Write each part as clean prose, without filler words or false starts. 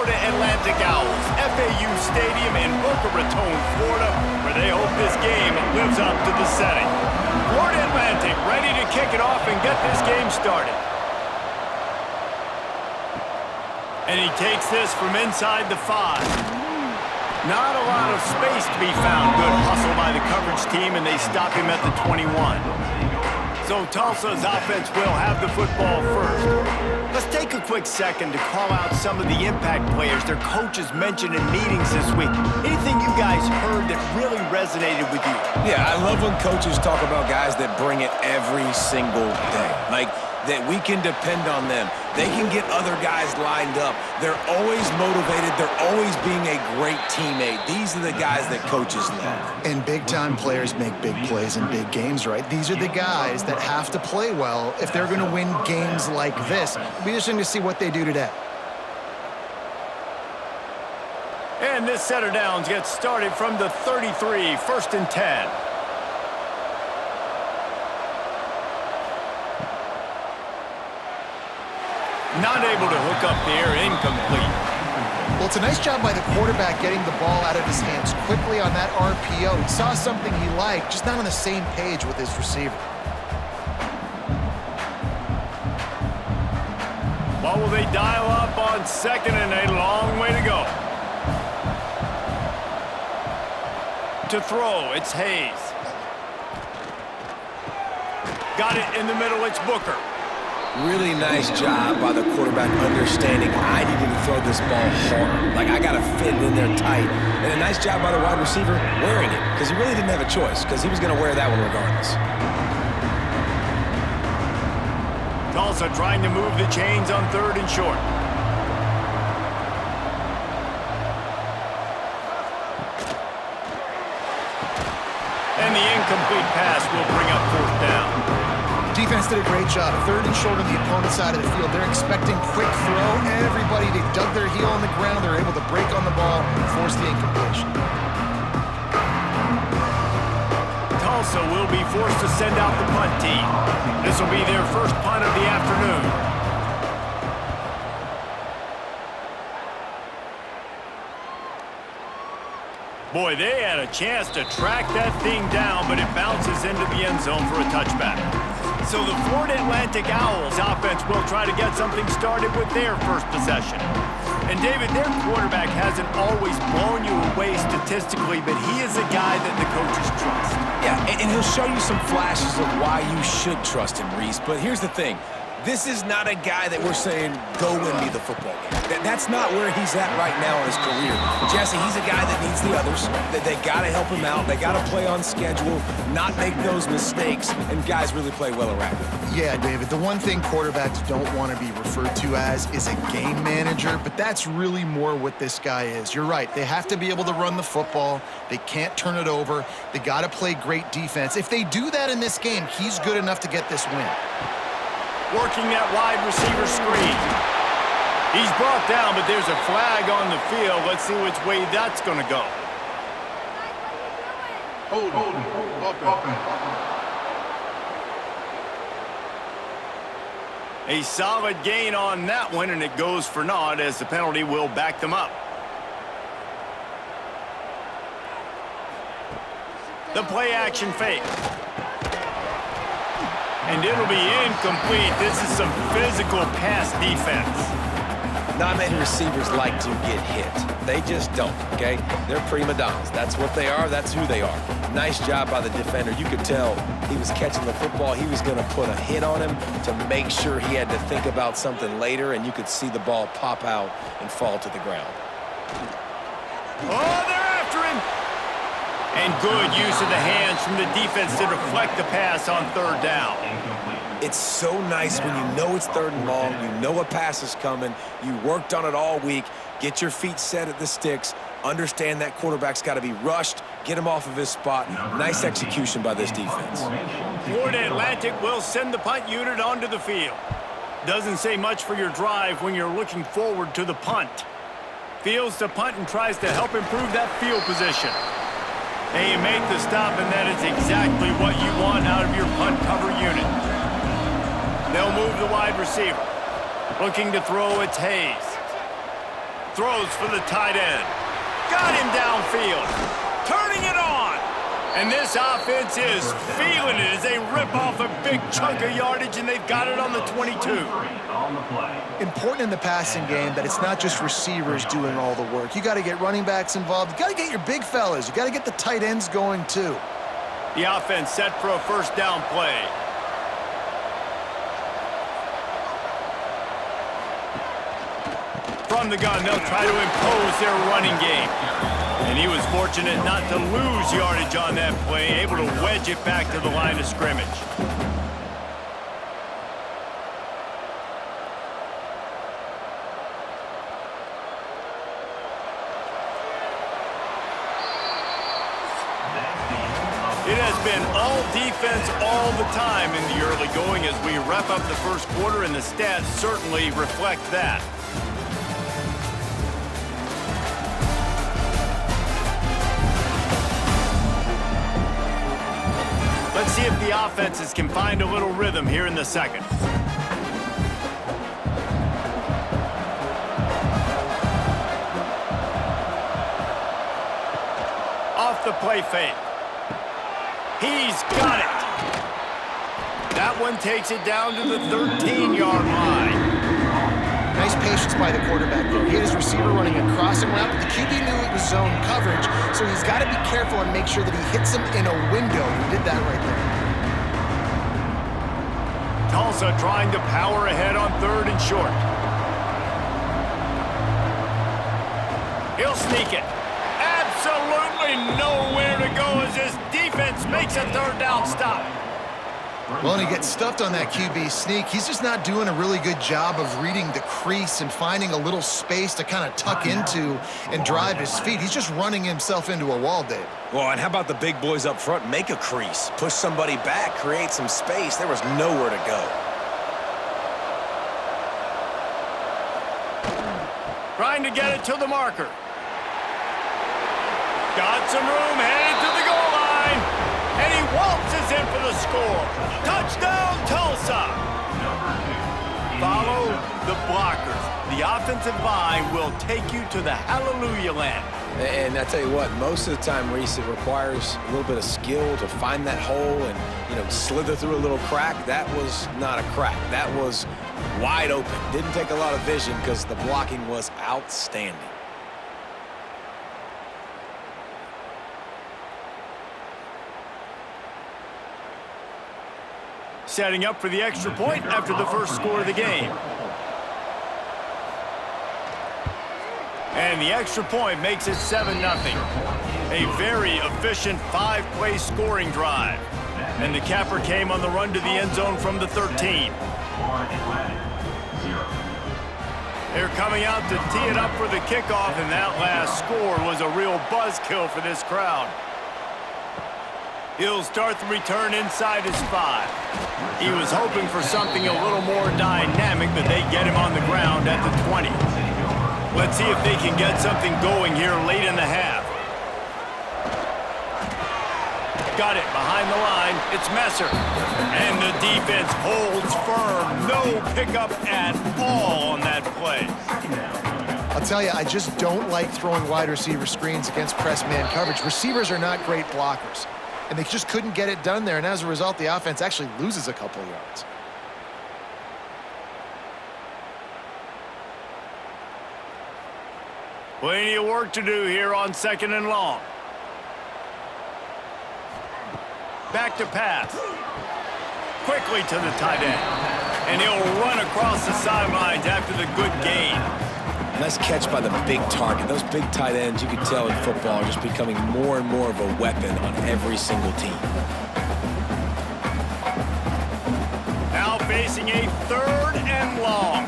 Florida Atlantic Owls, FAU Stadium in Boca Raton, Florida, where they hope this game lives up to the setting. Florida Atlantic ready to kick it off and get this game started. And he takes this from inside the 5. Not a lot of space to be found. Good hustle by the coverage team, and they stop him at the 21. So Tulsa's offense will have the football first. Let's take a quick second to call out some of the impact players their coaches mentioned in meetings this week. Anything you guys heard that really resonated with you? Yeah, I love when coaches talk about guys that bring it every single day. Like, that we can depend on them. They can get other guys lined up. They're always motivated. They're always being a great teammate. These are the guys that coaches love. And big-time players make big plays in big games, right? These are the guys that have to play well if they're going to win games like this. It'll be interesting to see what they do today. And this set of downs gets started from the 33, 1st and 10. Not able to hook up there, incomplete. Well, it's a nice job by the quarterback getting the ball out of his hands quickly on that RPO. He saw something he liked, just not on the same page with his receiver. Well, will they dial up on 2nd and a long way to go? To throw, it's Hayes. Got it in the middle, it's Booker. Really nice job by the quarterback understanding I needed to throw this ball hard. Like, I got to fit it in there tight. And a nice job by the wide receiver wearing it, because he really didn't have a choice, because he was going to wear that one regardless. Tulsa trying to move the chains on 3rd and short. And the incomplete pass will bring up 4th down. Defense did a great job. 3rd and short on the opponent's side of the field. They're expecting quick throw. Everybody, they dug their heel on the ground. They're able to break on the ball and force the incompletion. Tulsa will be forced to send out the punt team. This will be their first punt of the afternoon. Boy, they had a chance to track that thing down, but it bounces into the end zone for a touchback. So the Florida Atlantic Owls offense will try to get something started with their first possession. And David, their quarterback hasn't always blown you away statistically, but he is a guy that the coaches trust. Yeah, and he'll show you some flashes of why you should trust him, Reese. But here's the thing. This is not a guy that we're saying, go win me the football game. That's not where he's at right now in his career. Jesse, he's a guy that needs the others. They got to help him out. They got to play on schedule, not make those mistakes, and guys really play well around him. Yeah, David, the one thing quarterbacks don't want to be referred to as is a game manager, but that's really more what this guy is. You're right. They have to be able to run the football. They can't turn it over. They got to play great defense. If they do that in this game, he's good enough to get this win. Working that wide receiver screen. He's brought down, but there's a flag on the field. Let's see which way that's going to go. Hold. A solid gain on that one, and it goes for naught as the penalty will back them up. The play action fake. And it'll be incomplete. This is some physical pass defense. Not many receivers like to get hit. They just don't, okay? They're prima donnas. That's what they are. That's who they are. Nice job by the defender. You could tell he was catching the football. He was going to put a hit on him to make sure he had to think about something later, and you could see the ball pop out and fall to the ground. Oh, they're after him. And good use of the hands from the defense to deflect the pass on 3rd down. It's so nice when you know it's 3rd and long, you know a pass is coming, you worked on it all week, get your feet set at the sticks, understand that quarterback's got to be rushed, get him off of his spot. Nice execution by this defense. Florida Atlantic will send the punt unit onto the field. Doesn't say much for your drive when you're looking forward to the punt. Fields the punt and tries to help improve that field position. And you make the stop, and that is exactly what you want out of your punt cover unit. They'll move the wide receiver. Looking to throw, it's Hayes. Throws for the tight end. Got him downfield. Turning it on. And this offense is feeling it as they rip off a big chunk of yardage, and they've got it on the 22. Important in the passing game that it's not just receivers doing all the work. You got to get running backs involved. You got to get your big fellas. You got to get the tight ends going too. The offense set for a first down play. From the gun, they'll try to impose their running game. And he was fortunate not to lose yardage on that play, able to wedge it back to the line of scrimmage. It has been all defense all the time in the early going as we wrap up the first quarter, and the stats certainly reflect that. Let's see if the offenses can find a little rhythm here in the second. Off the play fake. He's got it. That one takes it down to the 13-yard line. Nice patience by the quarterback there. He had his receiver running a crossing route, but the QB knew it was zone coverage, so he's got to be careful and make sure that he hits him in a window. He did that right there. Tulsa trying to power ahead on 3rd and short. He'll sneak it. Absolutely nowhere to go as his defense makes a 3rd down stop. Well, and he gets stuffed on that QB sneak. He's just not doing a really good job of reading the crease and finding a little space to kind of tuck into and drive his feet. He's just running himself into a wall, Dave. Well, and how about the big boys up front? Make a crease, push somebody back, create some space. There was nowhere to go. Trying to get it to the marker. Got some room, headed to the goal line. And he waltzes in for the score. Touchdown, Tulsa. Follow the blockers. The offensive line will take you to the hallelujah land. And I tell you what, most of the time, Reese, it requires a little bit of skill to find that hole and, slither through a little crack. That was not a crack. That was wide open. Didn't take a lot of vision because the blocking was outstanding. Setting up for the extra point after the first score of the game. And the extra point makes it 7-0. A very efficient 5-play scoring drive. And the capper came on the run to the end zone from the 13. They're coming out to tee it up for the kickoff, and that last score was a real buzzkill for this crowd. He'll start the return inside his 5. He was hoping for something a little more dynamic, but they get him on the ground at the 20. Let's see if they can get something going here late in the half. Got it behind the line. It's Messer. And the defense holds firm. No pickup at all on that play. I'll tell you, I just don't like throwing wide receiver screens against press man coverage. Receivers are not great blockers. And they just couldn't get it done there. And as a result, the offense actually loses a couple yards. Plenty of work to do here on 2nd and long. Back to pass. Quickly to the tight end. And he'll run across the sidelines after the good gain. Nice catch by the big target. Those big tight ends, you can tell in football, are just becoming more and more of a weapon on every single team. Now facing a 3rd and long.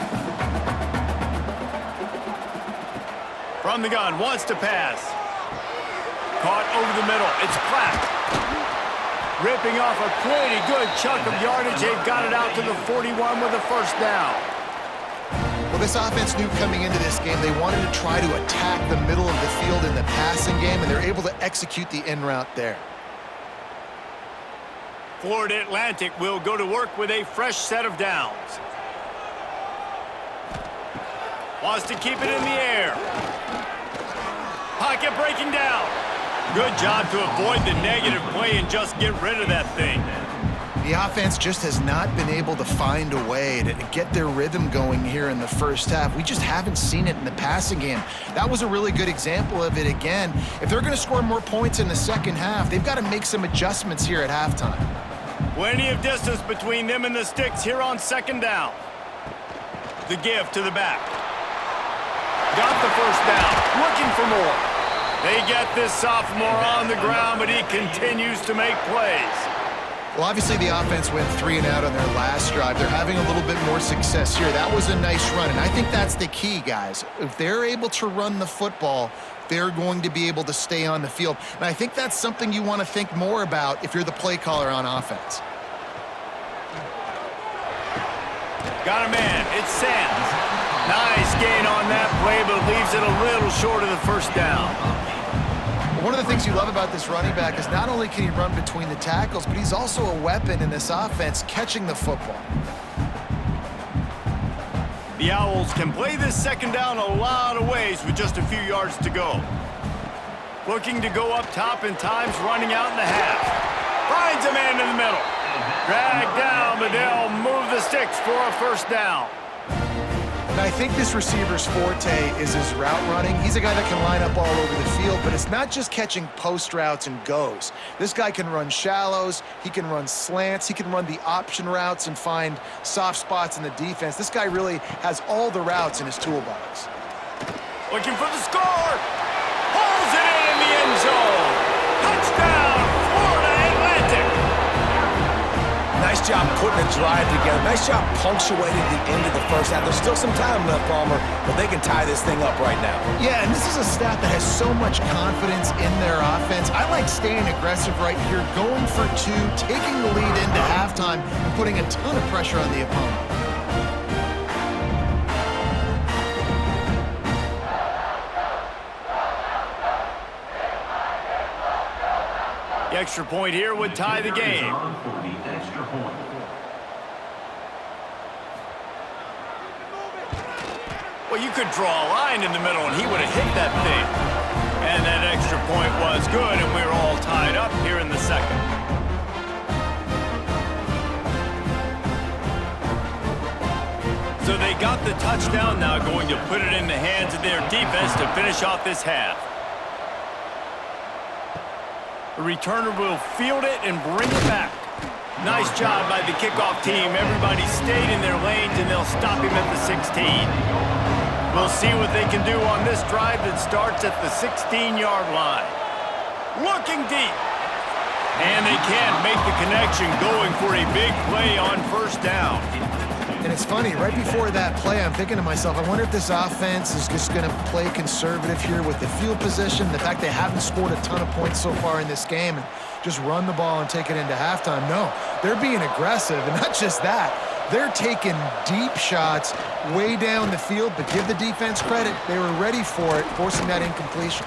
From the gun, wants to pass. Caught over the middle. It's Platt. Ripping off a pretty good chunk of yardage. They've got it out to the 41 with a first down. Well, this offense knew coming into this game they wanted to try to attack the middle of the field in the passing game, and they're able to execute the in route there. Florida Atlantic will go to work with a fresh set of downs. Wants to keep it in the air. Pocket breaking down. Good job to avoid the negative play and just get rid of that thing. The offense just has not been able to find a way to get their rhythm going here in the first half. We just haven't seen it in the passing game. That was a really good example of it again. If they're going to score more points in the second half, they've got to make some adjustments here at halftime. Plenty of distance between them and the sticks here on second down. The give to the back. Got the first down, looking for more. They get this sophomore on the ground, but he continues to make plays. Well, obviously the offense went 3 and out on their last drive. They're having a little bit more success here. That was a nice run, and I think that's the key, guys. If they're able to run the football, they're going to be able to stay on the field. And I think that's something you want to think more about if you're the play caller on offense. Got a man. It's Sands. Nice gain on that play, but leaves it a little short of the first down. One of the things you love about this running back is not only can he run between the tackles, but he's also a weapon in this offense catching the football. The Owls can play this second down a lot of ways with just a few yards to go. Looking to go up top and times running out in the half. Finds a man in the middle. Dragged down, but they'll move the sticks for a first down. And I think this receiver's forte is his route running. He's a guy that can line up all over the field, but it's not just catching post routes and goes. This guy can run shallows, he can run slants, he can run the option routes and find soft spots in the defense. This guy really has all the routes in his toolbox. Looking for the score! Pulls it in the end zone! Touchdown, Florida Atlantic! Nice job putting a drive together. Nice job punctuating the end of the first half. There's still some time left, Palmer, but they can tie this thing up right now. Yeah, and this is a staff that has so much confidence in their offense. I like staying aggressive right here, going for 2, taking the lead into halftime, and putting a ton of pressure on the opponent. The extra point here would tie the game. Well, you could draw a line in the middle and he would have hit that thing. And that extra point was good, and we're all tied up here in the second. So they got the touchdown, now going to put it in the hands of their defense to finish off this half. The returner will field it and bring it back. Nice job by the kickoff team. Everybody stayed in their lanes, and they'll stop him at the 16. We'll see what they can do on this drive that starts at the 16-yard line. Looking deep. And they can't make the connection, going for a big play on first down. And it's funny, right before that play, I'm thinking to myself, I wonder if this offense is just going to play conservative here with the field position, the fact they haven't scored a ton of points so far in this game, and just run the ball and take it into halftime. No, they're being aggressive, and not just that. They're taking deep shots way down the field, but give the defense credit. They were ready for it, forcing that incompletion.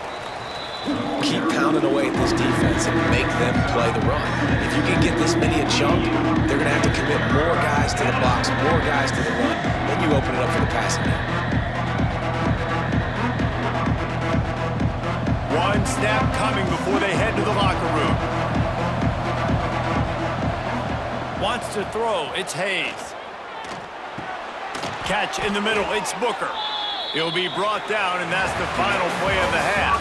Keep pounding away at this defense and make them play the run. If you can get this many a chunk, they're going to have to commit more guys to the box, more guys to the run. Then you open it up for the passing game. One snap coming before they head to the locker room. Wants to throw. It's Hayes. Catch in the middle. It's Booker. He'll be brought down, and that's the final play of the half.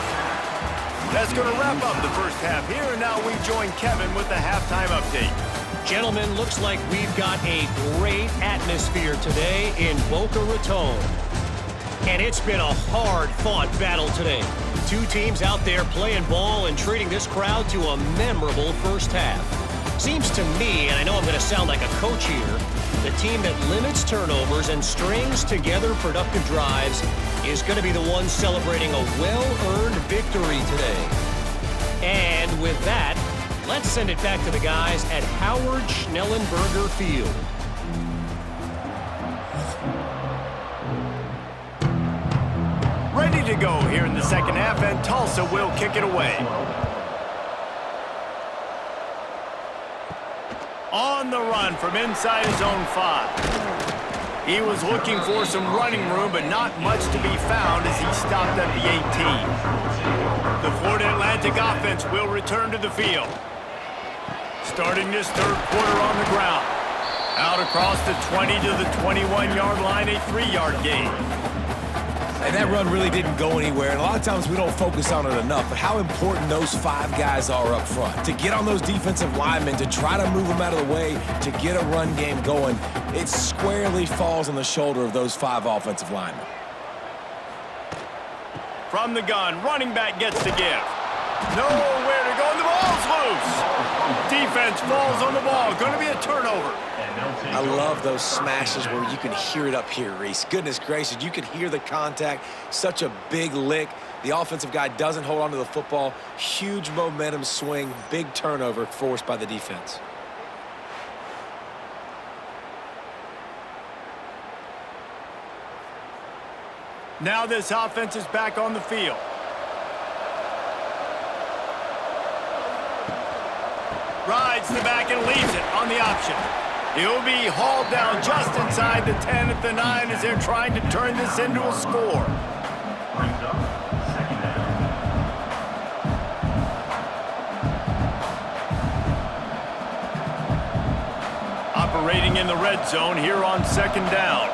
That's going to wrap up the first half here, and now we join Kevin with the halftime update. Gentlemen, looks like we've got a great atmosphere today in Boca Raton. And it's been a hard-fought battle today. 2 teams out there playing ball and treating this crowd to a memorable first half. Seems to me, and I know I'm going to sound like a coach here, the team that limits turnovers and strings together productive drives is going to be the one celebrating a well-earned victory today. And with that, let's send it back to the guys at Howard Schnellenberger Field. Ready to go here in the second half, and Tulsa will kick it away. On the run from inside his own 5. He was looking for some running room, but not much to be found as he stopped at the 18. The Florida Atlantic offense will return to the field. Starting this third quarter on the ground. Out across the 20 to the 21-yard line, a 3-yard gain. And that run really didn't go anywhere, and a lot of times we don't focus on it enough, but how important those 5 guys are up front. To get on those defensive linemen, to try to move them out of the way, to get a run game going, it squarely falls on the shoulder of those 5 offensive linemen. From the gun, running back gets the give. Nowhere to go, and the ball's loose. Defense falls on the ball. Going to be a turnover. I love those smashes where you can hear it up here, Reese. Goodness gracious, you can hear the contact. Such a big lick. The offensive guy doesn't hold on to the football. Huge momentum swing, big turnover forced by the defense. Now this offense is back on the field. Rides the back and leaves it on the option. He'll be hauled down just inside the 10 at the 9 as they're trying to turn this into a score. Operating in the red zone here on second down.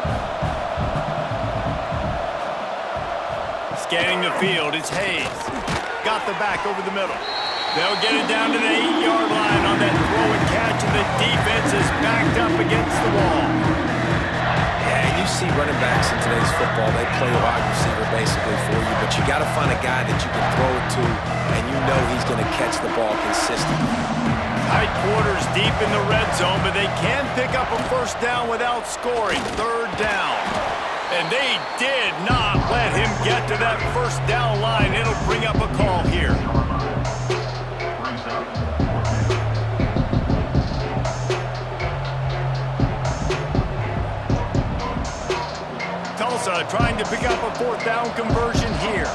Scanning the field, it's Hayes. Got the back over the middle. They'll get it down to the 8-yard line on that throw and catch, and the defense is backed up against the wall. Yeah, you see running backs in today's football, they play wide receiver basically for you, but you got to find a guy that you can throw it to, and you know he's going to catch the ball consistently. Tight quarters deep in the red zone, but they can pick up a first down without scoring. Third down. And they did not let him get to that first down line. It'll bring up a call here. Tulsa trying to pick up a fourth down conversion here.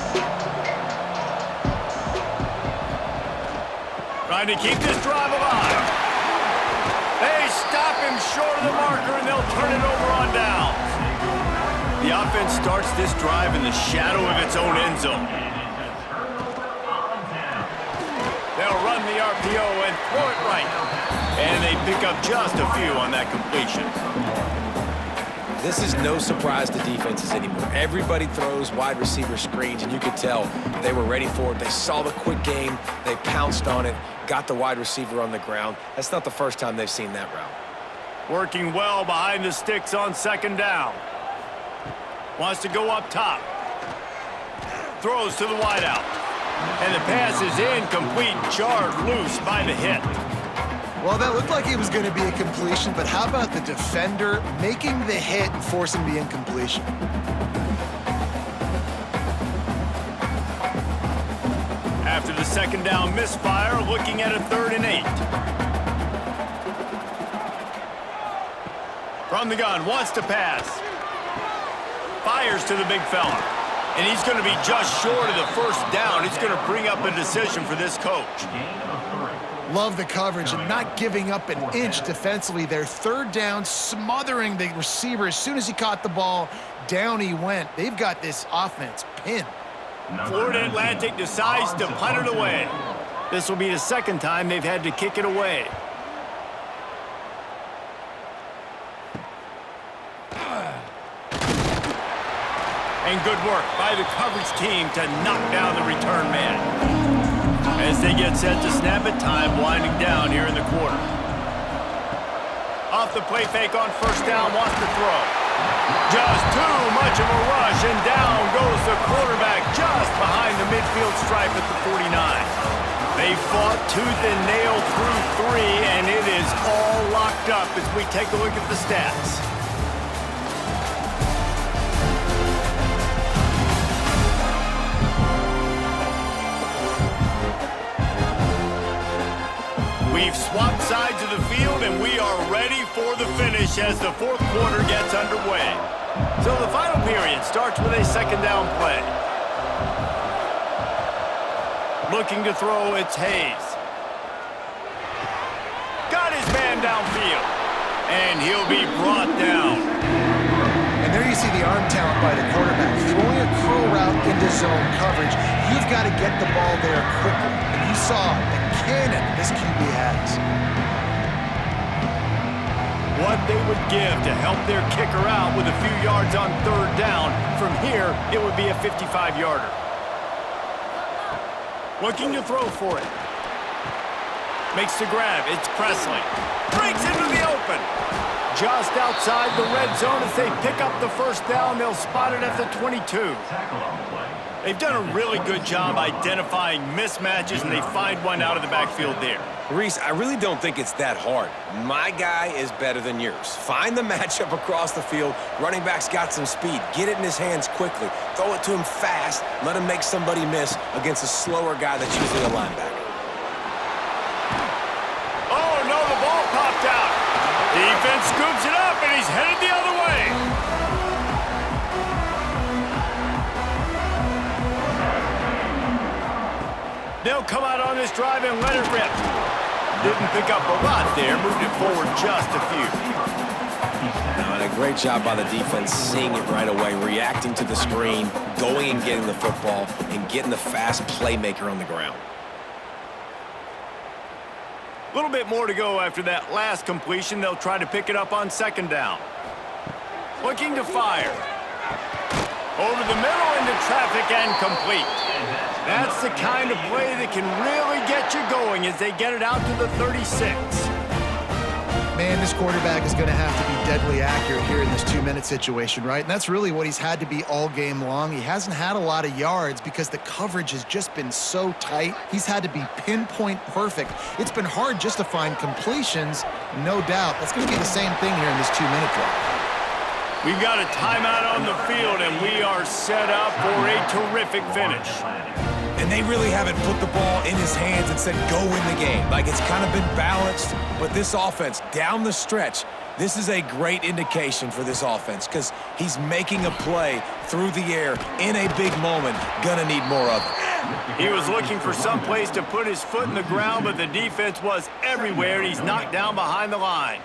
Trying to keep this drive alive. They stop him short of the marker, and they'll turn it over on downs. The offense starts this drive in the shadow of its own end zone. They'll run the RPO and throw it right. And they pick up just a few on that completion. This is no surprise to defenses anymore. Everybody throws wide receiver screens, and you could tell they were ready for it. They saw the quick game. They pounced on it, got the wide receiver on the ground. That's not the first time they've seen that route. Working well behind the sticks on second down. Wants to go up top. Throws to the wideout. And the pass is incomplete, jarred loose by the hit. Well, that looked like it was going to be a completion, but how about the defender making the hit and forcing the incompletion? After the second down misfire, looking at a 3rd and 8. From the gun, wants to pass. Fires to the big fella. And he's going to be just short of the first down. It's going to bring up a decision for this coach. Love the coverage and not giving up an inch defensively. Their 3rd down, smothering the receiver. As soon as he caught the ball, down he went. They've got this offense pinned. Florida Atlantic decides to punt it away. This will be the second time they've had to kick it away. And good work by the coverage team to knock down the return man. As they get set to snap it, time winding down here in the quarter. Off the play fake on first down, wants to throw. Just too much of a rush, and down goes the quarterback just behind the midfield stripe at the 49. They fought tooth and nail through 3, and it is all locked up as we take a look at the stats. We've swapped sides of the field, and we are ready for the finish as the fourth quarter gets underway. So the final period starts with a second down play. Looking to throw, it's Hayes. Got his man downfield, and he'll be brought down. see the arm talent by the quarterback. Throwing a curl route into zone coverage, you've got to get the ball there quickly. And you saw the cannon this QB has. What they would give to help their kicker out with a few yards on third down. From here, it would be a 55-yarder. Looking to throw for it. Makes the grab. It's Presley. Breaks into the open. Just outside the red zone as they pick up the first down. They'll spot it at the 22. They've done a really good job identifying mismatches, and they find one out of the backfield there. Reese, I really don't think it's that hard. My guy is better than yours. Find the matchup across the field. Running back's got some speed. Get it in his hands quickly. Throw it to him fast. Let him make somebody miss against a slower guy that's usually a linebacker. Oh, no, the ball popped out. Defense scoops it up, and he's headed the other way. They'll come out on this drive and let it rip. Didn't pick up a lot there, moved it forward just a few. And a great job by the defense seeing it right away, reacting to the screen, going and getting the football, and getting the fast playmaker on the ground. A little bit more to go after that last completion. They'll try to pick it up on second down. Looking to fire. Over the middle into traffic and complete. That's the kind of play that can really get you going as they get it out to the 36. Man, this quarterback is going to have to be deadly accurate here in this 2-minute situation, right? And that's really what he's had to be all game long. He hasn't had a lot of yards because the coverage has just been so tight. He's had to be pinpoint perfect. It's been hard just to find completions, no doubt. That's going to be the same thing here in this 2-minute drive. We've got a timeout on the field, and we are set up for a terrific finish. And they really haven't put the ball in his hands and said, go win the game. Like, it's kind of been balanced, but this offense, down the stretch, this is a great indication for this offense because he's making a play through the air in a big moment. Gonna need more of it. He was looking for some place to put his foot in the ground, but the defense was everywhere, and he's knocked down behind the line.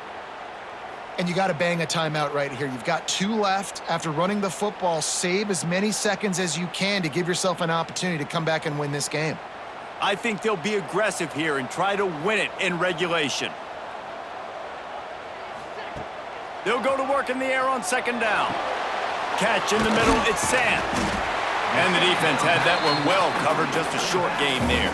And you got to bang a timeout right here. You've got 2 left. After running the football, save as many seconds as you can to give yourself an opportunity to come back and win this game. I think they'll be aggressive here and try to win it in regulation. They'll go to work in the air on second down. Catch in the middle, it's Sands. And the defense had that one well covered, just a short game there.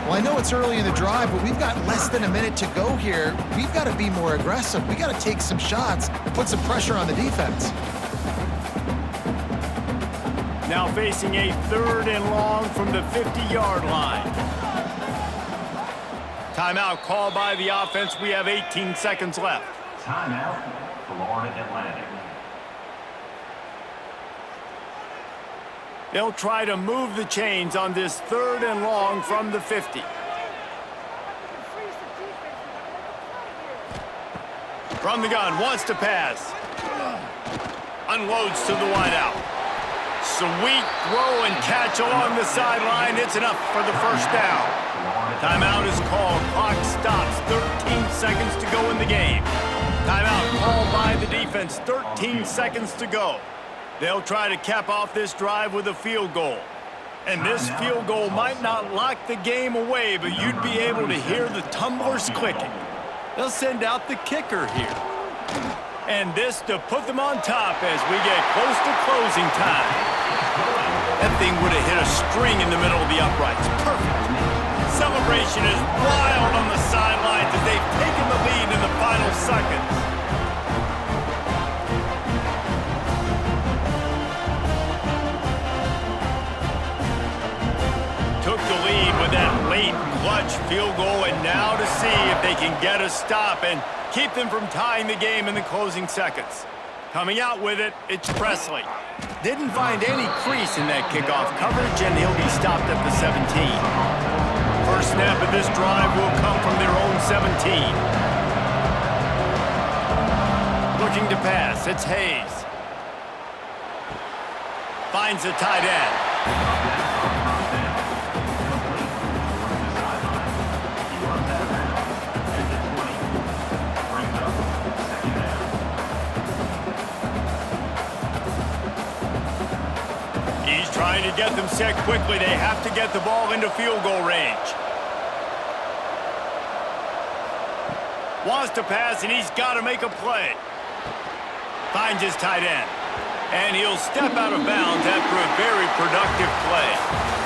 Well, I know it's early in the drive, but we've got less than a minute to go here. We've got to be more aggressive. We've got to take some shots and put some pressure on the defense. Now facing a 3rd and long from the 50-yard line. Timeout called by the offense. We have 18 seconds left. Timeout, Florida Atlantic. They'll try to move the chains on this 3rd and long from the 50. From the gun, wants to pass. Unloads to the wideout. Sweet throw and catch along the sideline. It's enough for the first down. Timeout is called. Clock stops. 13 seconds to go in the game. Timeout called by the defense. 13 seconds to go. They'll try to cap off this drive with a field goal. And this field goal might not lock the game away, but you'd be able to hear the tumblers clicking. They'll send out the kicker here. And this to put them on top as we get close to closing time. That thing would have hit a string in the middle of the uprights. Perfect. Celebration is wild on the sidelines as they've taken the lead in the final seconds. Took the lead with that late clutch field goal, and now to see if they can get a stop and keep them from tying the game in the closing seconds. Coming out with it, it's Presley. Didn't find any crease in that kickoff coverage, and he'll be stopped at the 17. First snap of this drive will come from their own 17. Looking to pass, it's Hayes. Finds the tight end. get them set quickly. They have to get the ball into field goal range. Wants to pass, and he's got to make a play. Finds his tight end. And he'll step out of bounds after a very productive play.